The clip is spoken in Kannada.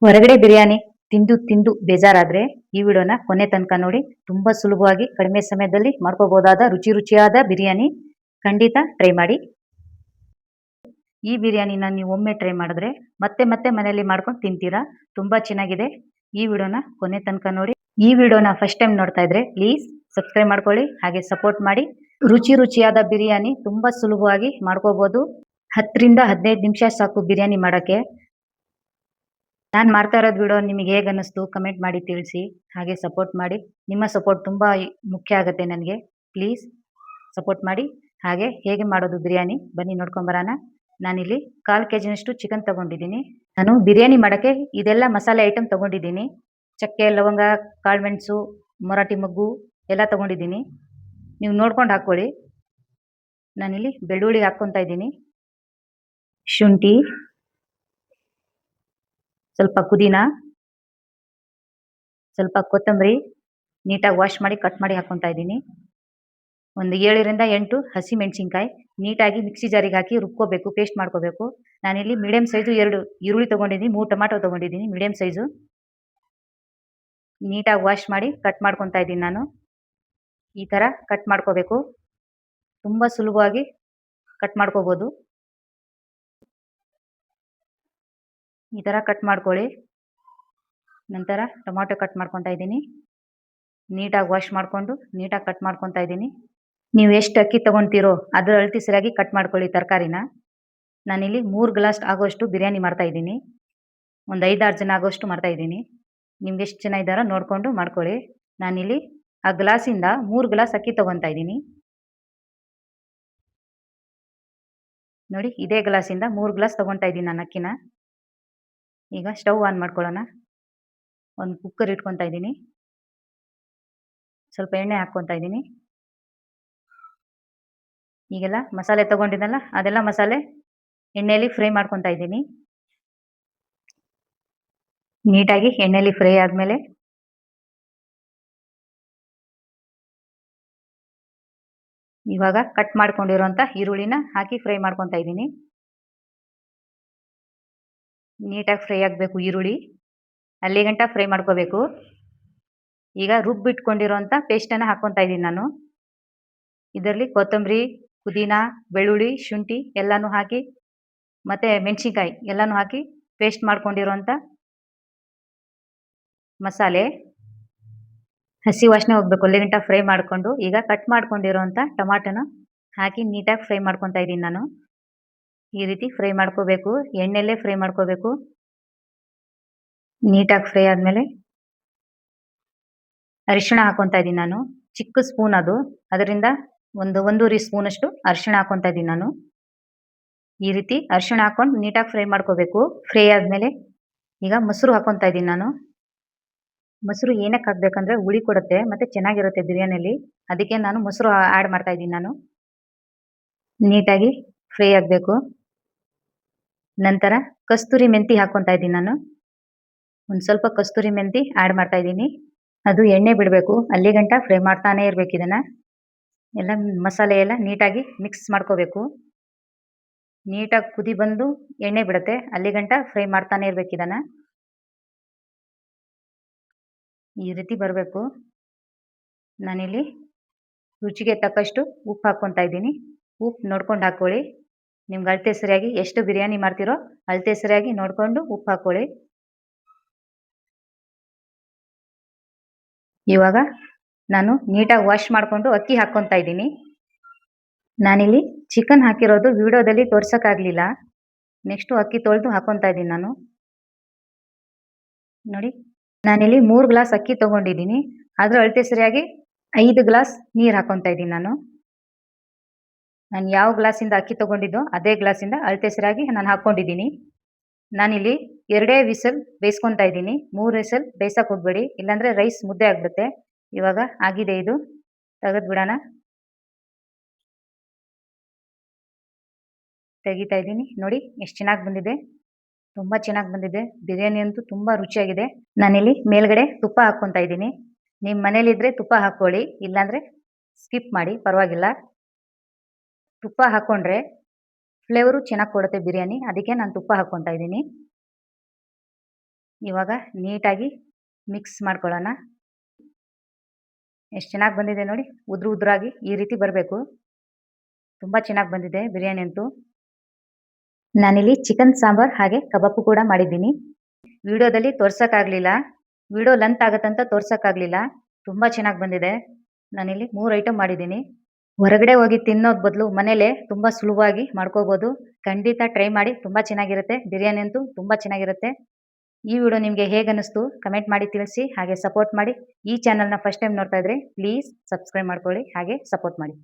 ಹೊರಗಡೆ ಬಿರಿಯಾನಿ ತಿಂದು ತಿಂದು ಬೇಜಾರಾದ್ರೆ ಈ ವಿಡಿಯೋನ ಕೊನೆ ತನಕ ನೋಡಿ. ತುಂಬಾ ಸುಲಭವಾಗಿ ಕಡಿಮೆ ಸಮಯದಲ್ಲಿ ಮಾಡ್ಕೋಬಹುದಾದ ರುಚಿ ರುಚಿಯಾದ ಬಿರಿಯಾನಿ. ಖಂಡಿತ ಟ್ರೈ ಮಾಡಿ. ಈ ಬಿರಿಯಾನಿನ ನೀವು ಒಮ್ಮೆ ಟ್ರೈ ಮಾಡಿದ್ರೆ ಮತ್ತೆ ಮತ್ತೆ ಮನೆಯಲ್ಲಿ ಮಾಡ್ಕೊಂಡು ತಿಂತೀರಾ. ತುಂಬಾ ಚೆನ್ನಾಗಿದೆ. ಈ ವಿಡಿಯೋನ ಕೊನೆ ತನಕ ನೋಡಿ. ಈ ವಿಡಿಯೋನ ಫಸ್ಟ್ ಟೈಮ್ ನೋಡ್ತಾ ಇದ್ರೆ ಪ್ಲೀಸ್ ಸಬ್ಸ್ಕ್ರೈಬ್ ಮಾಡ್ಕೊಳ್ಳಿ, ಹಾಗೆ ಸಪೋರ್ಟ್ ಮಾಡಿ. ರುಚಿ ರುಚಿಯಾದ ಬಿರಿಯಾನಿ ತುಂಬಾ ಸುಲಭವಾಗಿ ಮಾಡ್ಕೋಬಹುದು. 10 ರಿಂದ 15 ನಿಮಿಷ ಸಾಕು ಬಿರಿಯಾನಿ ಮಾಡಕ್ಕೆ. ನಾನು ಮಾಡ್ತಾ ಇರೋದು ವಿಡಿಯೋ ನಿಮಗೆ ಹೇಗೆ ಅನ್ನಿಸ್ತು ಕಮೆಂಟ್ ಮಾಡಿ ತಿಳಿಸಿ, ಹಾಗೆ ಸಪೋರ್ಟ್ ಮಾಡಿ. ನಿಮ್ಮ ಸಪೋರ್ಟ್ ತುಂಬಾ ಮುಖ್ಯ ಆಗುತ್ತೆ ನನಗೆ. ಪ್ಲೀಸ್ ಸಪೋರ್ಟ್ ಮಾಡಿ. ಹಾಗೆ ಹೇಗೆ ಮಾಡೋದು ಬಿರಿಯಾನಿ ಬನ್ನಿ ನೋಡ್ಕೊಂಬರೋಣ. ನಾನಿಲ್ಲಿ 1/4 kg ಚಿಕನ್ ತಗೊಂಡಿದ್ದೀನಿ. ನಾನು ಬಿರಿಯಾನಿ ಮಾಡೋಕ್ಕೆ ಇದೆಲ್ಲ ಮಸಾಲೆ ಐಟಮ್ ತಗೊಂಡಿದ್ದೀನಿ. ಚಕ್ಕೆ, ಲವಂಗ, ಕಾಳುಮೆಣಸು, ಮರಾಠಿ ಮೊಗ್ಗು ಎಲ್ಲ ತಗೊಂಡಿದ್ದೀನಿ. ನೀವು ನೋಡ್ಕೊಂಡು ಹಾಕ್ಕೊಳ್ಳಿ. ನಾನಿಲ್ಲಿ ಬೆಳ್ಳುಳ್ಳಿ ಹಾಕ್ಕೊತಾ ಇದ್ದೀನಿ, ಶುಂಠಿ, ಸ್ವಲ್ಪ ಪುದೀನ, ಸ್ವಲ್ಪ ಕೊತ್ತಂಬರಿ ನೀಟಾಗಿ ವಾಶ್ ಮಾಡಿ ಕಟ್ ಮಾಡಿ ಹಾಕ್ಕೊತಾ ಇದ್ದೀನಿ. ಒಂದು 7 ರಿಂದ 8 ಹಸಿ ಮೆಣಸಿನ್ಕಾಯಿ ನೀಟಾಗಿ ಮಿಕ್ಸಿ ಜಾರಿಗೆ ಹಾಕಿ ರುಬ್ಕೋಬೇಕು, ಪೇಸ್ಟ್ ಮಾಡ್ಕೋಬೇಕು. ನಾನಿಲ್ಲಿ ಮೀಡಿಯಂ ಸೈಜು 2 ಈರುಳ್ಳಿ ತೊಗೊಂಡಿದ್ದೀನಿ, 3 ಟೊಮಾಟೊ ತೊಗೊಂಡಿದ್ದೀನಿ ಮೀಡಿಯಂ ಸೈಜು. ನೀಟಾಗಿ ವಾಶ್ ಮಾಡಿ ಕಟ್ ಮಾಡ್ಕೊತಾ ಇದ್ದೀನಿ. ನಾನು ಈ ಥರ ಕಟ್ ಮಾಡ್ಕೋಬೇಕು. ತುಂಬ ಸುಲಭವಾಗಿ ಕಟ್ ಮಾಡ್ಕೋಬೋದು. ಈ ಥರ ಕಟ್ ಮಾಡ್ಕೊಳ್ಳಿ. ನಂತರ ಟೊಮಾಟೊ ಕಟ್ ಮಾಡ್ಕೊತಾ ಇದ್ದೀನಿ. ನೀಟಾಗಿ ವಾಶ್ ಮಾಡಿಕೊಂಡು ನೀಟಾಗಿ ಕಟ್ ಮಾಡ್ಕೊತಾ ಇದ್ದೀನಿ. ನೀವು ಎಷ್ಟು ಅಕ್ಕಿ ತೊಗೊಳ್ತೀರೋ ಅದರ ಅಳತೆ ಸರಿಯಾಗಿ ಕಟ್ ಮಾಡ್ಕೊಳ್ಳಿ ತರಕಾರಿನ. ನಾನಿಲ್ಲಿ 3 ಗ್ಲಾಸ್ ಆಗೋಷ್ಟು ಬಿರಿಯಾನಿ ಮಾಡ್ತಾಯಿದ್ದೀನಿ. ಒಂದು 5-6 ಜನ ಆಗೋಷ್ಟು ಮಾಡ್ತಾಯಿದ್ದೀನಿ. ನಿಮ್ಗೆ ಎಷ್ಟು ಜನ ಇದ್ದಾರೋ ನೋಡಿಕೊಂಡು ಮಾಡ್ಕೊಳ್ಳಿ. ನಾನಿಲ್ಲಿ ಆ ಗ್ಲಾಸಿಂದ 3 ಗ್ಲಾಸ್ ಅಕ್ಕಿ ತೊಗೊತಾ ಇದ್ದೀನಿ. ನೋಡಿ, ಇದೇ ಗ್ಲಾಸಿಂದ 3 ಗ್ಲಾಸ್ ತೊಗೊತಾ ಇದ್ದೀನಿ ನಾನು ಅಕ್ಕಿನ. ಈಗ ಸ್ಟವ್ ಆನ್ ಮಾಡ್ಕೊಳ್ಳೋಣ. ಒಂದು ಕುಕ್ಕರ್ ಇಟ್ಕೊತಾ ಇದ್ದೀನಿ. ಸ್ವಲ್ಪ ಎಣ್ಣೆ ಹಾಕ್ಕೊತಾ ಇದ್ದೀನಿ. ಈಗೆಲ್ಲ ಮಸಾಲೆ ತೊಗೊಂಡಿದ್ದಲ್ಲ ಅದೆಲ್ಲ ಮಸಾಲೆ ಎಣ್ಣೆಯಲ್ಲಿ ಫ್ರೈ ಮಾಡ್ಕೊತಾ ಇದ್ದೀನಿ. ನೀಟಾಗಿ ಎಣ್ಣೆಯಲ್ಲಿ ಫ್ರೈ ಆದಮೇಲೆ ಇವಾಗ ಕಟ್ ಮಾಡ್ಕೊಂಡಿರೋಂಥ ಈರುಳ್ಳಿನ ಹಾಕಿ ಫ್ರೈ ಮಾಡ್ಕೊತಾ ಇದ್ದೀನಿ. ನೀಟಾಗಿ ಫ್ರೈ ಆಗಬೇಕು ಈರುಳ್ಳಿ, ಅಲ್ಲಿ ಗಂಟ ಫ್ರೈ ಮಾಡ್ಕೋಬೇಕು. ಈಗ ರುಬ್ಬಿಟ್ಕೊಂಡಿರೋಂಥ ಪೇಸ್ಟನ್ನು ಹಾಕ್ಕೊತಾ ಇದ್ದೀನಿ ನಾನು. ಇದರಲ್ಲಿ ಕೊತ್ತಂಬರಿ, ಪುದೀನ, ಬೆಳ್ಳುಳ್ಳಿ, ಶುಂಠಿ ಎಲ್ಲನೂ ಹಾಕಿ ಮತ್ತು ಮೆಣಸಿನ್ಕಾಯಿ ಎಲ್ಲನೂ ಹಾಕಿ ಪೇಸ್ಟ್ ಮಾಡ್ಕೊಂಡಿರೋಂಥ ಮಸಾಲೆ ಹಸಿ ವಾಸನೆ ಹೋಗಬೇಕು, ಅಲ್ಲಿ ಗಂಟ ಫ್ರೈ ಮಾಡಿಕೊಂಡು ಈಗ ಕಟ್ ಮಾಡ್ಕೊಂಡಿರೋಂಥ ಟೊಮಾಟೊನ ಹಾಕಿ ನೀಟಾಗಿ ಫ್ರೈ ಮಾಡ್ಕೊತಾ ಇದ್ದೀನಿ ನಾನು. ಈ ರೀತಿ ಫ್ರೈ ಮಾಡ್ಕೋಬೇಕು, ಎಣ್ಣೆಲ್ಲೇ ಫ್ರೈ ಮಾಡ್ಕೋಬೇಕು. ನೀಟಾಗಿ ಫ್ರೈ ಆದಮೇಲೆ ಅರಿಶಿಣ ಹಾಕ್ಕೊತಾ ಇದ್ದೀನಿ ನಾನು. ಚಿಕ್ಕ ಸ್ಪೂನ್ ಅದು, ಅದರಿಂದ ಒಂದು 1.5 ಸ್ಪೂನಷ್ಟು ಅರಿಶಿಣ ಹಾಕ್ಕೊತಾ ಇದ್ದೀನಿ ನಾನು. ಈ ರೀತಿ ಅರಿಶಿಣ ಹಾಕ್ಕೊಂಡು ನೀಟಾಗಿ ಫ್ರೈ ಮಾಡ್ಕೋಬೇಕು. ಫ್ರೈ ಆದಮೇಲೆ ಈಗ ಮೊಸರು ಹಾಕ್ಕೊತಾ ಇದ್ದೀನಿ ನಾನು. ಮೊಸರು ಏನಕ್ಕೆ ಹಾಕಬೇಕಂದ್ರೆ ಹುಳಿ ಕೊಡುತ್ತೆ ಮತ್ತು ಚೆನ್ನಾಗಿರುತ್ತೆ ಬಿರಿಯಾನಿಯಲ್ಲಿ. ಅದಕ್ಕೆ ನಾನು ಮೊಸರು ಆ್ಯಡ್ ಮಾಡ್ತಾ ಇದ್ದೀನಿ ನಾನು. ನೀಟಾಗಿ ಫ್ರೈ ಆಗಬೇಕು. ನಂತರ ಕಸ್ತೂರಿ ಮೆಂತಿ ಹಾಕ್ಕೊತಾ ಇದ್ದೀನಿ ನಾನು. ಒಂದು ಸ್ವಲ್ಪ ಕಸ್ತೂರಿ ಮೆಂತಿ ಆ್ಯಡ್ ಮಾಡ್ತಾ ಇದ್ದೀನಿ. ಅದು ಎಣ್ಣೆ ಬಿಡಬೇಕು, ಅಲ್ಲಿ ಗಂಟ ಫ್ರೈ ಮಾಡ್ತಾನೆ ಇರಬೇಕು. ಇದನ್ನು ಎಲ್ಲ ಮಸಾಲೆ ಎಲ್ಲ ನೀಟಾಗಿ ಮಿಕ್ಸ್ ಮಾಡ್ಕೋಬೇಕು. ನೀಟಾಗಿ ಕುದಿ ಬಂದು ಎಣ್ಣೆ ಬಿಡುತ್ತೆ, ಅಲ್ಲಿ ಗಂಟ ಫ್ರೈ ಮಾಡ್ತಾನೆ ಇರಬೇಕು. ಇದನ್ನು ಈ ರೀತಿ ಬರಬೇಕು. ನಾನಿಲ್ಲಿ ರುಚಿಗೆ ತಕ್ಕಷ್ಟು ಉಪ್ಪು ಹಾಕ್ಕೊತಾ ಇದ್ದೀನಿ. ಉಪ್ಪು ನೋಡ್ಕೊಂಡು ಹಾಕ್ಕೊಳ್ಳಿ. ನಿಮ್ಗೆ ಅಳತೆ ಸರಿಯಾಗಿ ಎಷ್ಟು ಬಿರಿಯಾನಿ ಮಾಡ್ತೀರೋ ಅಳತೆ ಸರಿಯಾಗಿ ನೋಡಿಕೊಂಡು ಉಪ್ಪು ಹಾಕ್ಕೊಳ್ಳಿ. ಇವಾಗ ನಾನು ನೀಟಾಗಿ ವಾಶ್ ಮಾಡಿಕೊಂಡು ಅಕ್ಕಿ ಹಾಕ್ಕೊತಾ ಇದ್ದೀನಿ. ನಾನಿಲ್ಲಿ ಚಿಕನ್ ಹಾಕಿರೋದು ವಿಡಿಯೋದಲ್ಲಿ ತೋರ್ಸೋಕ್ಕಾಗಲಿಲ್ಲ. ನೆಕ್ಸ್ಟು ಅಕ್ಕಿ ತೊಳೆದು ಹಾಕ್ಕೊತಾ ಇದ್ದೀನಿ ನಾನು. ನೋಡಿ, ನಾನಿಲ್ಲಿ 3 ಗ್ಲಾಸ್ ಅಕ್ಕಿ ತೊಗೊಂಡಿದ್ದೀನಿ. ಅದರ ಅಳತೆ ಸರಿಯಾಗಿ 5 ಗ್ಲಾಸ್ ನೀರು ಹಾಕ್ಕೊತಾ ಇದ್ದೀನಿ ನಾನು. ನಾನು ಯಾವ ಗ್ಲಾಸಿಂದ ಅಕ್ಕಿ ತೊಗೊಂಡಿದ್ದೋ ಅದೇ ಗ್ಲಾಸಿಂದ ಅಳತೆ ಸರಿಯಾಗಿ ನಾನು ಹಾಕ್ಕೊಂಡಿದ್ದೀನಿ. ನಾನಿಲ್ಲಿ 2 ವಿಸಲ್ ಬೇಯಿಸ್ಕೊತಾ ಇದ್ದೀನಿ. 3 ವಿಸಲ್ ಬೇಯಿಸೋಕೆ ಹೋಗಬೇಡಿ, ಇಲ್ಲಾಂದರೆ ರೈಸ್ ಮುದ್ದೆ ಆಗಿಬಿಡುತ್ತೆ. ಇವಾಗ ಆಗಿದೆ, ಇದು ತೆಗೆದು ಬಿಡೋಣ. ತೆಗಿತಾ ಇದ್ದೀನಿ. ನೋಡಿ ಎಷ್ಟು ಚೆನ್ನಾಗಿ ಬಂದಿದೆ, ತುಂಬ ಚೆನ್ನಾಗಿ ಬಂದಿದೆ. ಬಿರಿಯಾನಿ ಅಂತೂ ತುಂಬ ರುಚಿಯಾಗಿದೆ. ನಾನಿಲ್ಲಿ ಮೇಲ್ಗಡೆ ತುಪ್ಪ ಹಾಕ್ಕೊತಾ ಇದ್ದೀನಿ. ನಿಮ್ಮ ಮನೇಲಿದ್ದರೆ ತುಪ್ಪ ಹಾಕ್ಕೊಳ್ಳಿ, ಇಲ್ಲಾಂದರೆ ಸ್ಕಿಪ್ ಮಾಡಿ, ಪರವಾಗಿಲ್ಲ. ತುಪ್ಪ ಹಾಕ್ಕೊಂಡ್ರೆ ಫ್ಲೇವರು ಚೆನ್ನಾಗಿ ಕೊಡುತ್ತೆ ಬಿರಿಯಾನಿ, ಅದಕ್ಕೆ ನಾನು ತುಪ್ಪ ಹಾಕ್ಕೊತಾ ಇದ್ದೀನಿ. ಇವಾಗ ನೀಟಾಗಿ ಮಿಕ್ಸ್ ಮಾಡ್ಕೊಳ್ಳೋಣ. ಎಷ್ಟು ಚೆನ್ನಾಗಿ ಬಂದಿದೆ ನೋಡಿ, ಉದ್ರಾಗಿ ಈ ರೀತಿ ಬರಬೇಕು. ತುಂಬ ಚೆನ್ನಾಗಿ ಬಂದಿದೆ ಬಿರಿಯಾನಿ ಅಂತೂ. ನಾನಿಲ್ಲಿ ಚಿಕನ್ ಸಾಂಬಾರ್ ಹಾಗೆ ಕಬಾಬು ಕೂಡ ಮಾಡಿದ್ದೀನಿ. ವಿಡಿಯೋದಲ್ಲಿ ತೋರ್ಸೋಕ್ಕಾಗಲಿಲ್ಲ, ವಿಡಿಯೋ ಲೆಂತ್ ಆಗುತ್ತಂತ ತೋರ್ಸೋಕ್ಕಾಗಲಿಲ್ಲ. ತುಂಬ ಚೆನ್ನಾಗಿ ಬಂದಿದೆ. ನಾನಿಲ್ಲಿ 3 ಐಟಮ್ ಮಾಡಿದ್ದೀನಿ. ಹೊರಗಡೆ ಹೋಗಿ ತಿನ್ನೋದ್ ಬದಲು ಮನೇಲೆ ತುಂಬ ಸುಲಭವಾಗಿ ಮಾಡ್ಕೋಬೋದು. ಖಂಡಿತ ಟ್ರೈ ಮಾಡಿ, ತುಂಬ ಚೆನ್ನಾಗಿರುತ್ತೆ. ಬಿರಿಯಾನಿ ಅಂತೂ ತುಂಬ ಚೆನ್ನಾಗಿರುತ್ತೆ. ಈ ವಿಡಿಯೋ ನಿಮಗೆ ಹೇಗೆ ಅನ್ನಿಸ್ತು ಕಮೆಂಟ್ ಮಾಡಿ ತಿಳಿಸಿ, ಹಾಗೆ ಸಪೋರ್ಟ್ ಮಾಡಿ. ಈ ಚಾನಲ್ನ ಫಸ್ಟ್ ಟೈಮ್ ನೋಡ್ತಾ ಇದ್ರೆ ಪ್ಲೀಸ್ ಸಬ್ಸ್ಕ್ರೈಬ್ ಮಾಡ್ಕೊಳ್ಳಿ, ಹಾಗೆ ಸಪೋರ್ಟ್ ಮಾಡಿ.